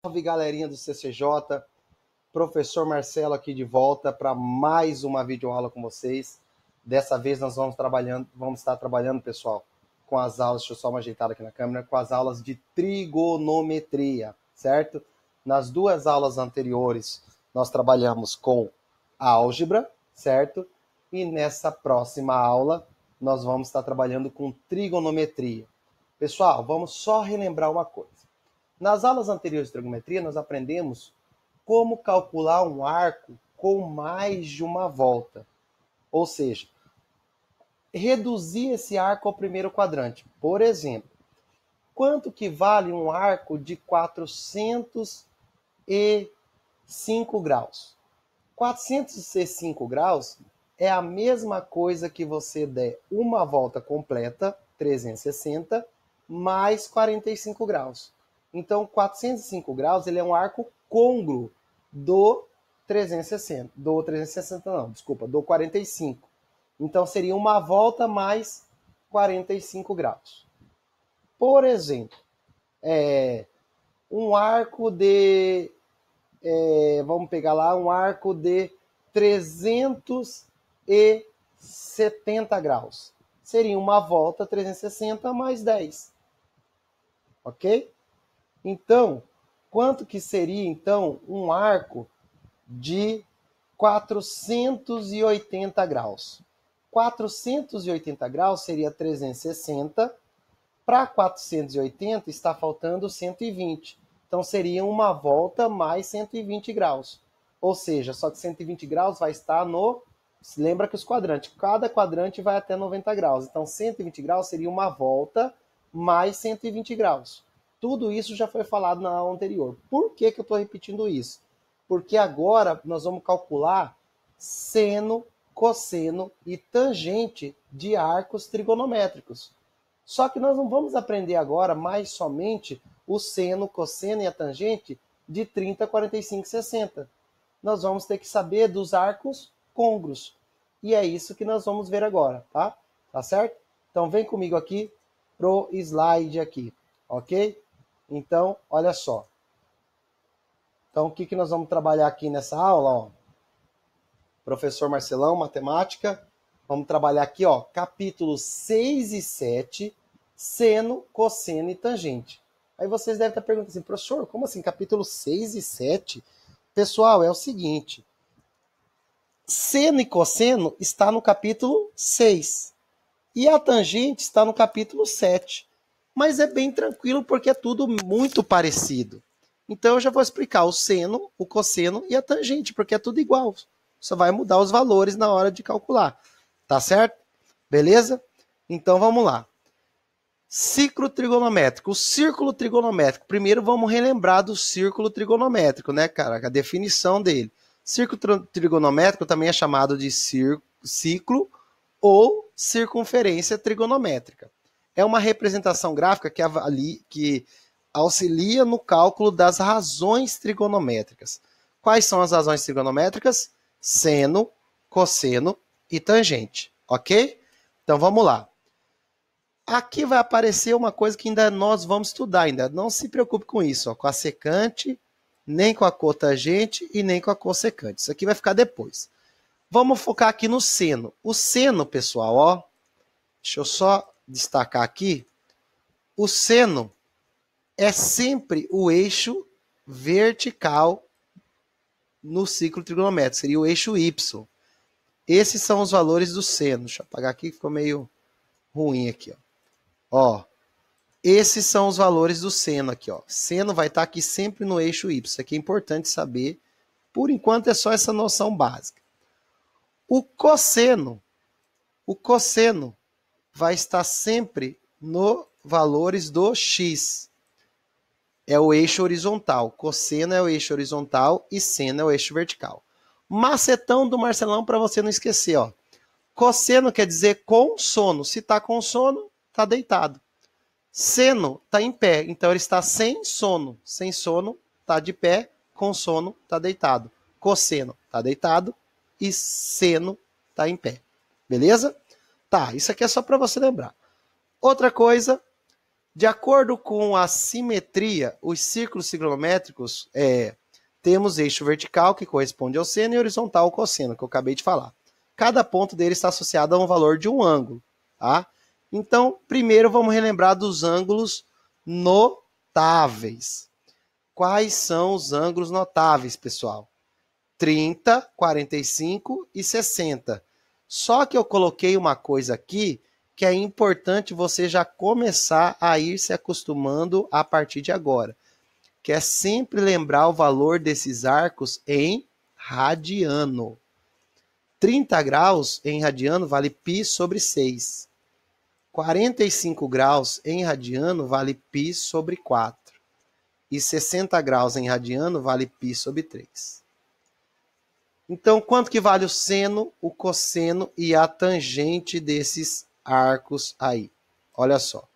Salve, galerinha do CCJ, professor Marcelo aqui de volta para mais uma videoaula com vocês. Dessa vez nós vamos estar trabalhando, pessoal, com as aulas, deixa eu só uma ajeitada aqui na câmera, com as aulas de trigonometria, certo? Nas duas aulas anteriores nós trabalhamos com álgebra, certo? E nessa próxima aula nós vamos estar trabalhando com trigonometria. Pessoal, vamos só relembrar uma coisa. Nas aulas anteriores de trigonometria, nós aprendemos como calcular um arco com mais de uma volta. Ou seja, reduzir esse arco ao primeiro quadrante. Por exemplo, quanto que vale um arco de 405 graus? 405 graus é a mesma coisa que você der uma volta completa, 360, mais 45 graus. Então, 405 graus ele é um arco côngruo do 360. Do 45. Então, seria uma volta mais 45 graus. Por exemplo, um arco de... vamos pegar lá, um arco de 370 graus. Seria uma volta 360 mais 10. Ok? Então, quanto que seria, então, um arco de 480 graus? 480 graus seria 360. Para 480 está faltando 120. Então, seria uma volta mais 120 graus. Ou seja, só que 120 graus vai estar no... Lembra que os quadrantes, cada quadrante vai até 90 graus. Então, 120 graus seria uma volta mais 120 graus. Tudo isso já foi falado na aula anterior. Por que eu estou repetindo isso? Porque agora nós vamos calcular seno, cosseno e tangente de arcos trigonométricos. Só que nós não vamos aprender agora mais somente o seno, cosseno e a tangente de 30, 45 e 60. Nós vamos ter que saber dos arcos côngruos. E é isso que nós vamos ver agora, tá? Tá certo? Então vem comigo aqui pro slide aqui, ok? Então, olha só. Então, o que nós vamos trabalhar aqui nessa aula? Ó? Professor Marcelão, matemática. Vamos trabalhar aqui, ó, capítulos 6 e 7, seno, cosseno e tangente. Aí vocês devem estar perguntando assim, professor, como assim capítulo 6 e 7? Pessoal, é o seguinte. Seno e cosseno está no capítulo 6. E a tangente está no capítulo 7. Mas é bem tranquilo porque é tudo muito parecido. Então eu já vou explicar o seno, o cosseno e a tangente, porque é tudo igual. Só vai mudar os valores na hora de calcular. Tá certo? Beleza? Então vamos lá. Ciclo trigonométrico. O círculo trigonométrico. Primeiro vamos relembrar do círculo trigonométrico, né, cara? A definição dele. Círculo trigonométrico também é chamado de ciclo ou circunferência trigonométrica. É uma representação gráfica que auxilia no cálculo das razões trigonométricas. Quais são as razões trigonométricas? Seno, cosseno e tangente, ok? Então vamos lá. Aqui vai aparecer uma coisa que ainda nós vamos estudar, ainda não se preocupe com isso, ó, com a secante, nem com a cotangente e nem com a cossecante. Isso aqui vai ficar depois. Vamos focar aqui no seno. O seno, pessoal, ó, deixa eu só destacar aqui, o seno é sempre o eixo vertical no ciclo trigonométrico, seria o eixo Y. Esses são os valores do seno. Deixa eu apagar aqui, ficou meio ruim aqui. Ó, esses são os valores do seno aqui. Ó. Seno vai estar aqui sempre no eixo Y. Isso aqui é importante saber. Por enquanto é só essa noção básica. O cosseno vai estar sempre nos valores do X. É o eixo horizontal. Cosseno é o eixo horizontal e seno é o eixo vertical. Macetão do Marcelão para você não esquecer. Ó. Cosseno quer dizer com sono. Se está com sono, está deitado. Seno está em pé, então ele está sem sono. Sem sono, está de pé. Com sono, está deitado. Cosseno está deitado e seno está em pé. Beleza? Tá, isso aqui é só para você lembrar. Outra coisa, De acordo com a simetria, os círculos trigonométricos temos eixo vertical, que corresponde ao seno, e horizontal ao cosseno, que eu acabei de falar. Cada ponto dele está associado a um valor de um ângulo. Tá? Então, primeiro vamos relembrar dos ângulos notáveis. Quais são os ângulos notáveis, pessoal? 30, 45 e 60. Só que eu coloquei uma coisa aqui que é importante você já começar a ir se acostumando a partir de agora, que é sempre lembrar o valor desses arcos em radiano. 30 graus em radiano vale π sobre 6. 45 graus em radiano vale π sobre 4. E 60 graus em radiano vale π sobre 3. Então, quanto que vale o seno, o cosseno e a tangente desses arcos aí? Olha só.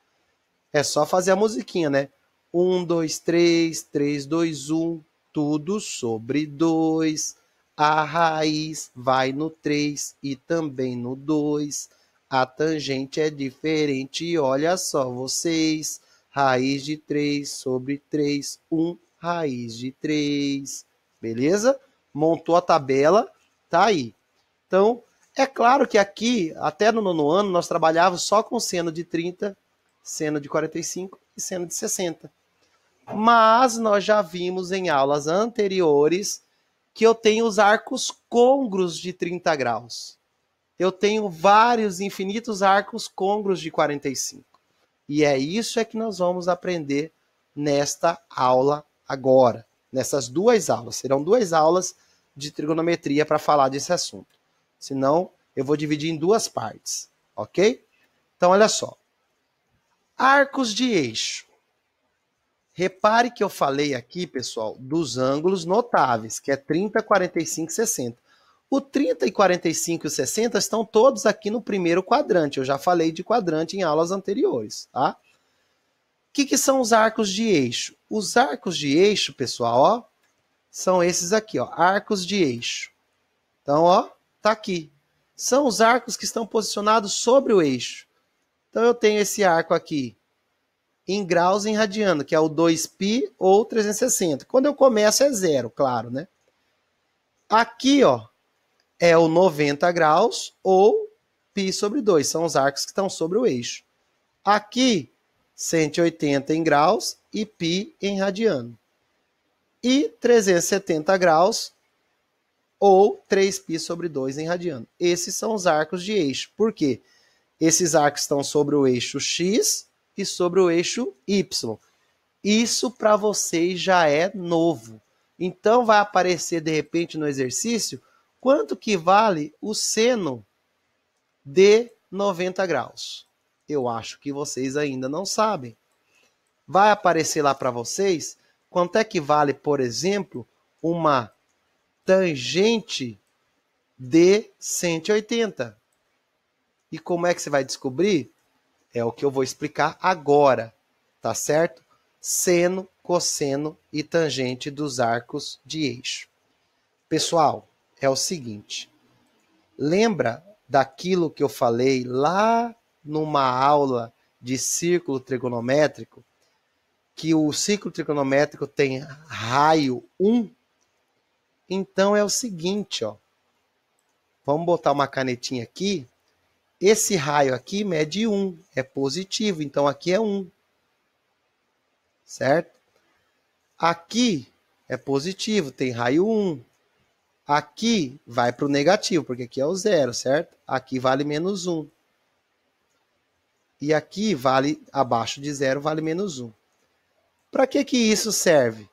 É só fazer a musiquinha, né? 1, 2, 3, 3, 2, 1, tudo sobre 2. A raiz vai no 3 e também no 2. A tangente é diferente, olha só vocês. Raiz de 3 sobre 3, 1, raiz de 3. Beleza? Montou a tabela, tá aí. Então, é claro que aqui, até no nono ano, nós trabalhávamos só com seno de 30, seno de 45 e seno de 60. Mas nós já vimos em aulas anteriores que eu tenho os arcos côngruos de 30 graus. Eu tenho vários infinitos arcos côngruos de 45. E é isso que nós vamos aprender nesta aula agora. Nessas duas aulas. Serão 2 aulas de trigonometria para falar desse assunto. Senão, eu vou dividir em 2 partes. Ok? Então, olha só. Arcos de eixo. Repare que eu falei aqui, pessoal, dos ângulos notáveis, que é 30, 45 e 60. O 30 e 45 e 60 estão todos aqui no primeiro quadrante. Eu já falei de quadrante em aulas anteriores, tá? O que são os arcos de eixo? Os arcos de eixo, pessoal, ó, são esses aqui, ó, arcos de eixo. Então, ó, tá aqui. São os arcos que estão posicionados sobre o eixo. Então, eu tenho esse arco aqui em graus em radiano, que é o 2π ou 360. Quando eu começo é 0, claro, né? Aqui, ó, é o 90 graus ou π sobre 2. São os arcos que estão sobre o eixo. Aqui, 180 em graus e π em radiano. E 370 graus ou 3π sobre 2 em radiano. Esses são os arcos de eixo. Por quê? Esses arcos estão sobre o eixo x e sobre o eixo y. Isso para vocês já é novo. Então vai aparecer de repente no exercício quanto que vale o seno de 90 graus. Eu acho que vocês ainda não sabem. Vai aparecer lá para vocês quanto é que vale, por exemplo, uma tangente de 180. E como é que você vai descobrir? É o que eu vou explicar agora, tá certo? Seno, cosseno e tangente dos arcos de eixo. Pessoal, é o seguinte. Lembra daquilo que eu falei lá numa aula de círculo trigonométrico? Que o círculo trigonométrico tem raio 1? Então é o seguinte, ó. Vamos botar uma canetinha aqui. Esse raio aqui mede 1, é positivo, então aqui é 1. Certo? Aqui é positivo, tem raio 1. Aqui vai para o negativo, porque aqui é o 0, certo? Aqui vale menos 1. E aqui vale, abaixo de 0, vale menos 1. Para que isso serve?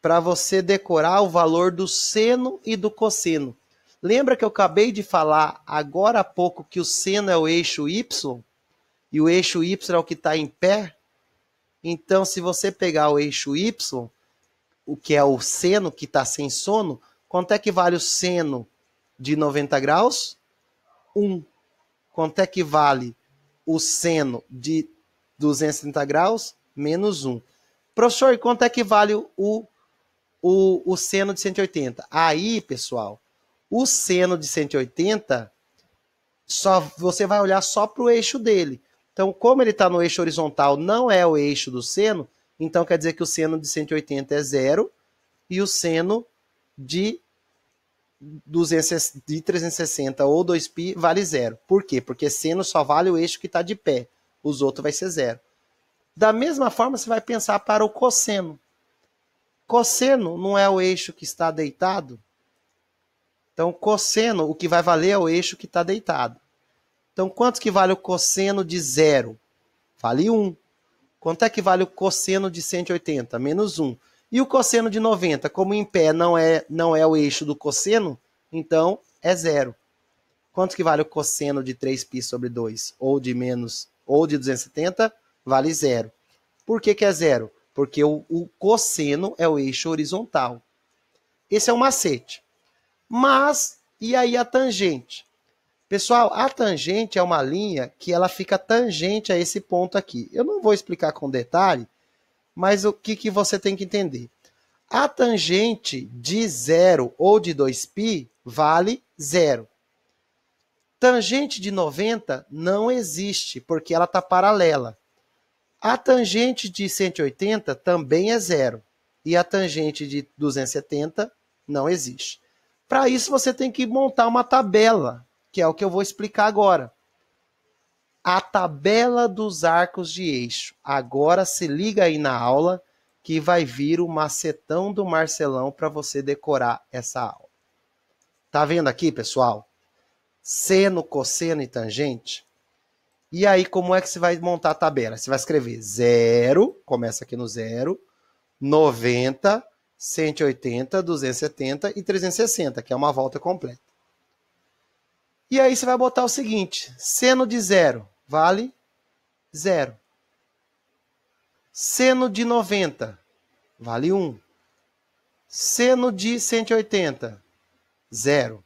Para você decorar o valor do seno e do cosseno. Lembra que eu acabei de falar agora há pouco que o seno é o eixo y? E o eixo y é o que está em pé? Então, se você pegar o eixo y, o que é o seno que está sem sono, quanto é que vale o seno de 90 graus? 1. Quanto é que vale o seno de 230 graus? Menos 1. Professor, e quanto é que vale o seno de 180? Aí, pessoal, o seno de 180, você vai olhar só para o eixo dele. Então, como ele está no eixo horizontal, não é o eixo do seno, então quer dizer que o seno de 180 é zero e o seno de 360 ou 2π vale zero. Por quê? Porque seno só vale o eixo que está de pé, os outros vai ser zero. Da mesma forma, você vai pensar para o cosseno. Cosseno não é o eixo que está deitado? Então, cosseno, o que vai valer é o eixo que está deitado. Então, quanto que vale o cosseno de zero? Vale 1. Quanto é que vale o cosseno de 180? Menos 1. E o cosseno de 90? Como em pé não é o eixo do cosseno, então é zero. Quanto que vale o cosseno de 3π sobre 2? Ou de 270? Vale zero. Por que é zero? Porque o cosseno é o eixo horizontal. Esse é o macete. Mas, e aí a tangente? Pessoal, a tangente é uma linha que ela fica tangente a esse ponto aqui. Eu não vou explicar com detalhe, mas o que você tem que entender? A tangente de 0 ou de 2π vale 0. Tangente de 90 não existe, porque ela está paralela. A tangente de 180 também é 0. E a tangente de 270 não existe. Para isso, você tem que montar uma tabela, que é o que eu vou explicar agora. A tabela dos arcos de eixo. Agora se liga aí na aula, que vai vir o macetão do Marcelão para você decorar essa aula. Tá vendo aqui, pessoal? Seno, cosseno e tangente. E aí, como é que você vai montar a tabela? Você vai escrever 0, começa aqui no 0, 90, 180, 270 e 360, que é uma volta completa. E aí você vai botar o seguinte, seno de 0 vale 0. Seno de 90 vale 1. Seno de 180, 0.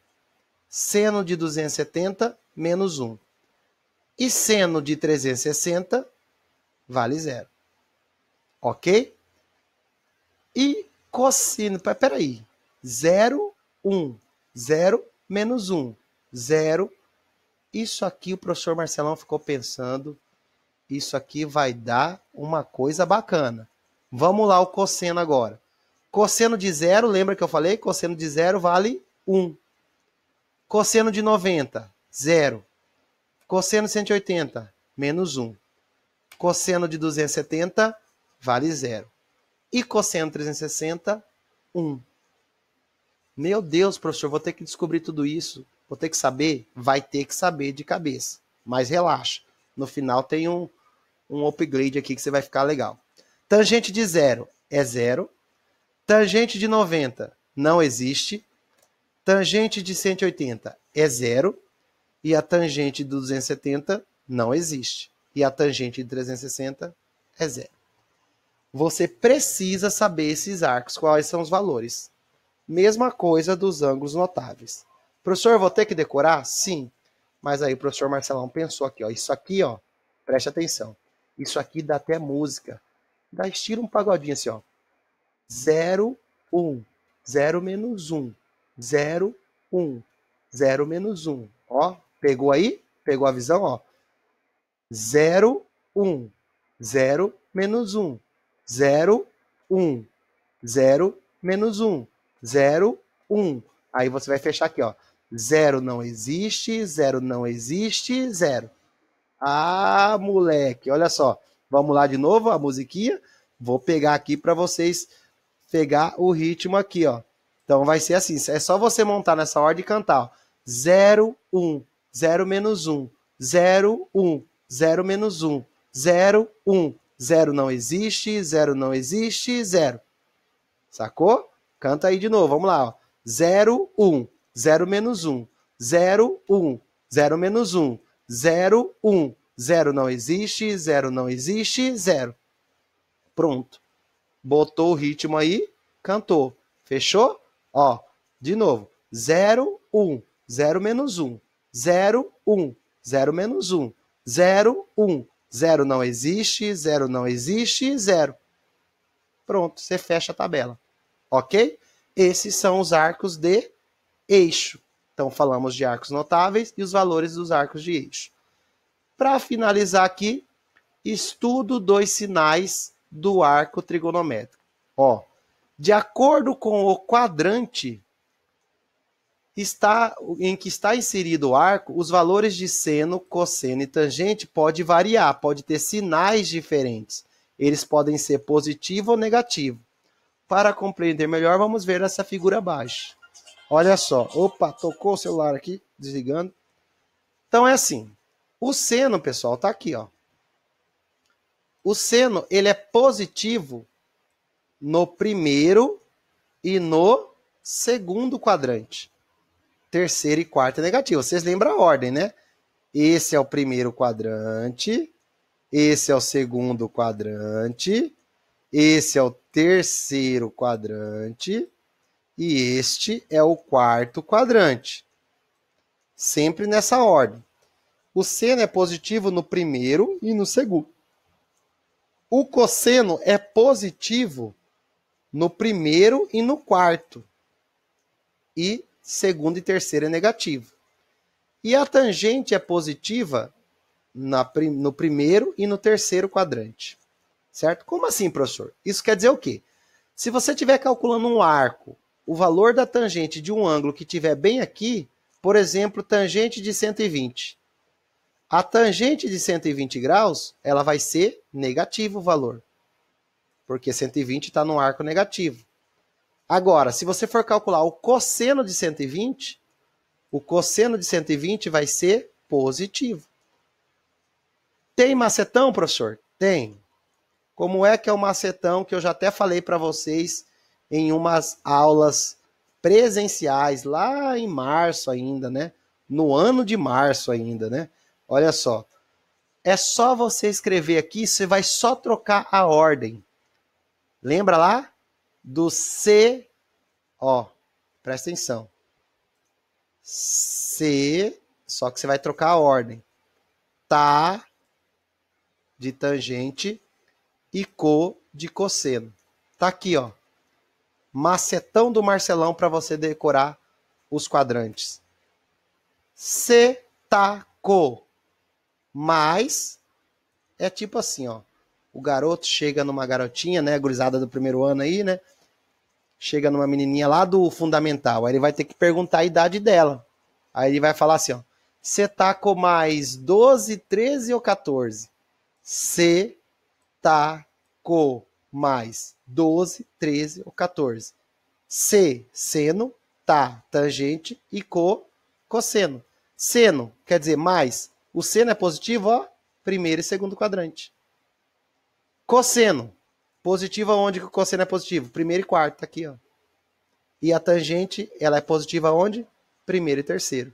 Seno de 270, menos 1. E seno de 360 vale 0. Ok? E cosseno, peraí, 0, 1, 0, menos 1, 0. Isso aqui o professor Marcelão ficou pensando, isso aqui vai dar uma coisa bacana. Vamos lá o cosseno agora. Cosseno de 0, lembra que eu falei? Cosseno de 0 vale 1. Cosseno de 90, 0. Cosseno de 180, menos 1. Cosseno de 270, vale 0. E cosseno de 360, 1. Meu Deus, professor, vou ter que descobrir tudo isso. Vou ter que saber? Vai ter que saber de cabeça. Mas relaxa. No final tem um upgrade aqui que você vai ficar legal. Tangente de 0 é 0. Tangente de 90 não existe. Tangente de 180 é 0. E a tangente de 270 não existe. E a tangente de 360 é 0. Você precisa saber esses arcos, quais são os valores. Mesma coisa dos ângulos notáveis. Professor, vou ter que decorar? Sim. Mas aí o professor Marcelão pensou aqui, ó. Isso aqui, ó, preste atenção. Isso aqui dá até música. Dá estilo um pagodinho assim, ó. 0, 1. 0 menos 1. 0, 1. 0 menos 1. Ó, pegou aí? Pegou a visão, ó. 0, 1. 0 menos 1. 0, 1. 0 menos 1. 0, 1. Aí você vai fechar aqui, ó. 0 não existe, 0 não existe, 0. Ah, moleque, olha só. Vamos lá de novo, a musiquinha. Vou pegar aqui para vocês pegar o ritmo aqui, ó. Então vai ser assim, é só você montar nessa ordem e cantar, ó. 0, 1, 0 menos 1, 0, 1, 0 menos 1, 0, 1, 0 não existe, 0 não existe, 0. Sacou? Canta aí de novo, vamos lá, ó. 0, 1, 0 menos 1, 0, 1, 0 menos 1, 0, 1, 0 não existe, 0 não existe, 0. Pronto. Botou o ritmo aí, cantou. Fechou? Ó, de novo. 0, 1, 0 menos 1, 0, 1, 0 menos 1, 0, 1, 0 não existe, 0 não existe, 0. Pronto, você fecha a tabela. Ok? Esses são os arcos de eixo. Então, falamos de arcos notáveis e os valores dos arcos de eixo. para finalizar aqui, estudo dos sinais do arco trigonométrico. Ó, de acordo com o quadrante em que está inserido o arco, os valores de seno, cosseno e tangente podem variar, pode ter sinais diferentes. Eles podem ser positivo ou negativo. Para compreender melhor, vamos ver essa figura abaixo. Olha só. Opa, tocou o celular aqui, desligando. Então é assim. O seno, pessoal, tá aqui, ó. O seno, ele é positivo no primeiro e no segundo quadrante. Terceiro e quarto é negativo. Vocês lembram a ordem, né? Esse é o primeiro quadrante, esse é o segundo quadrante, esse é o terceiro quadrante e este é o quarto quadrante. Sempre nessa ordem. O seno é positivo no primeiro e no segundo. O cosseno é positivo no primeiro e no quarto. E segundo e terceiro é negativo. E a tangente é positiva no primeiro e no terceiro quadrante. Certo? Como assim, professor? Isso quer dizer o quê? Se você estiver calculando um arco, o valor da tangente de um ângulo que estiver bem aqui, por exemplo, tangente de 120. A tangente de 120 graus, ela vai ser negativo o valor. Porque 120 está no arco negativo. Agora, se você for calcular o cosseno de 120, o cosseno de 120 vai ser positivo. Tem macetão, professor? Tem. Como é que é o macetão que eu já até falei para vocês em umas aulas presenciais, lá em março ainda, né? No ano de março ainda, né? Olha só. É só você escrever aqui, você vai só trocar a ordem. Lembra lá? Do C, ó, presta atenção. C, só que você vai trocar a ordem. Tá de tangente e co de cosseno. Tá aqui, ó. Macetão do Marcelão para você decorar os quadrantes. C, tá, co. Mas é tipo assim, ó. O garoto chega numa garotinha, né, gurizada do primeiro ano aí, né? Chega numa menininha lá do fundamental. Aí ele vai ter que perguntar a idade dela. Aí ele vai falar assim, ó. Você tá com mais 12, 13 ou 14? Você tá com mais 12, 13 ou 14. C, seno, tá, tangente e co, cosseno. Seno quer dizer mais. O seno é positivo, ó, primeiro e segundo quadrante. Cosseno, positivo aonde que o cosseno é positivo? Primeiro e quarto, tá aqui, ó. E a tangente, ela é positiva aonde? Primeiro e terceiro.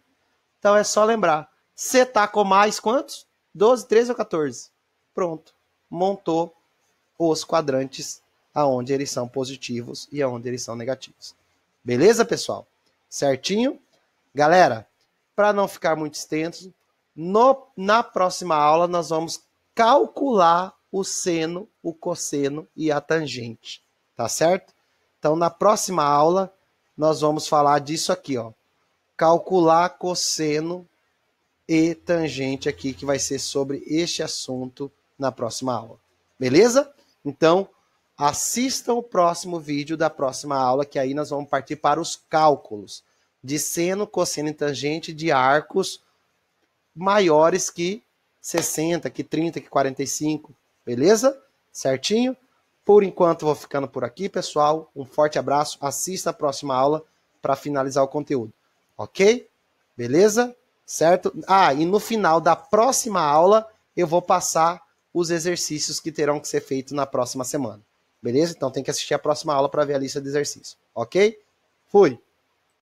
Então é só lembrar. Você tá com mais quantos? 12, 13 ou 14? Pronto. Montou os quadrantes aonde eles são positivos e aonde eles são negativos. Beleza, pessoal? Certinho? Galera, para não ficar muito extenso, na próxima aula nós vamos calcular o seno, o cosseno e a tangente. Tá certo? Então, na próxima aula, nós vamos falar disso aqui, ó. Calcular cosseno e tangente aqui, que vai ser sobre este assunto na próxima aula. Beleza? Então, assistam o próximo vídeo da próxima aula, que aí nós vamos partir para os cálculos de seno, cosseno e tangente de arcos maiores que 60, que 30, que 45. Beleza? Certinho? Por enquanto, vou ficando por aqui, pessoal. Um forte abraço. Assista a próxima aula para finalizar o conteúdo. Ok? Beleza? Certo? Ah, e no final da próxima aula, eu vou passar os exercícios que terão que ser feitos na próxima semana. Beleza? Então tem que assistir a próxima aula para ver a lista de exercícios. Ok? Fui!